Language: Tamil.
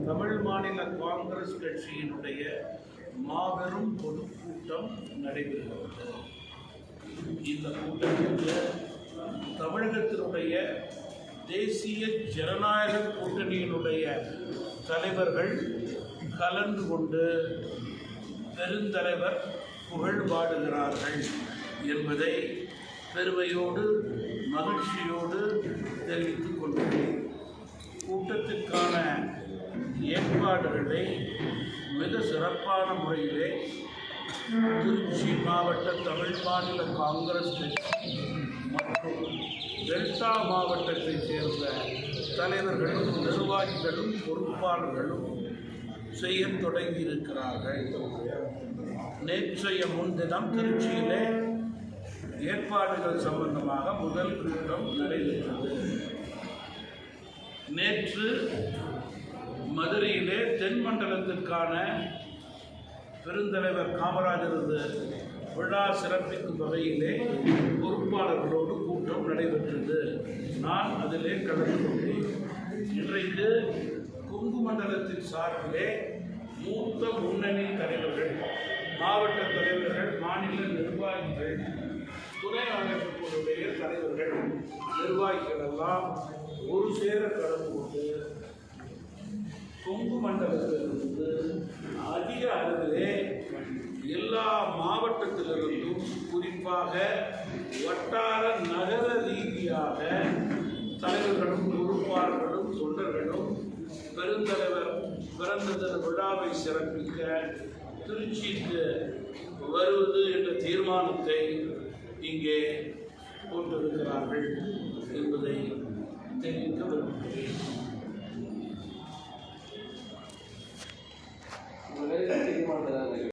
தமிழ் மாநில காங்கிரஸ் கட்சியினுடைய மாபெரும் பொதுக்கூட்டம் நடைபெறுகிறது. இந்த கூட்டத்தில் தமிழகத்தினுடைய தேசிய ஜனநாயக கூட்டணியினுடைய தலைவர்கள் கலந்து கொண்டு பெருந்தலைவர் புகழ் பாடுகிறார்கள் என்பதை பெருமையோடு மகிழ்ச்சியோடு தெரிவித்துக் கொள்கிறேன். கூட்டத்திற்கான ஏற்பாடுகளை மிக சிறப்பான முறையிலே திருச்சி மாவட்ட தமிழ் மாநில காங்கிரஸ் கட்சி மற்றும் டெல்டா மாவட்டத்தைச் சேர்ந்த தலைவர்களும் நிர்வாகிகளும் பொறுப்பாளர்களும் செய்ய தொடங்கியிருக்கிறார்கள். நேற்றைய முன்தினம் திருச்சியிலே ஏற்பாடுகள் சம்பந்தமாக முதல் கூட்டம் நடைபெற்றது. நேற்று மதுரையிலே தென் மண்டலத்திற்கான பெருந்தலைவர் காமராஜரது விழா சிறப்பிக்கும் வகையிலே பொறுப்பாளர்களோடு கூட்டம் நடைபெற்றது. நான் அதிலே கலந்து கொண்டேன். இன்றைக்கு கொங்கு மண்டலத்தின் சார்பிலே மூத்த முன்னணி தலைவர்கள், மாவட்ட தலைவர்கள், மாநில நிர்வாகிகள், துணை அமைப்புகளுடைய தலைவர்கள், நிர்வாகிகள் எல்லாம் ஒரு சேர கலந்து கொண்டு கொங்கு மண்டலத்திலிருந்து அதிக அளவிலே எல்லா மாவட்டத்திலிருந்தும் குறிப்பாக வட்டார நகர ரீதியாக தலைவர்களும் பொறுப்பாளர்களும் தொண்டர்களும் பெருந்தலைவர் பிறந்த விழாவை சிறப்பிக்க திருச்சிக்கு வருவது என்ற தீர்மானத்தை இங்கே போட்டிருக்கிறார்கள் என்பதை தெரிவிக்க விரும்புகிறேன்.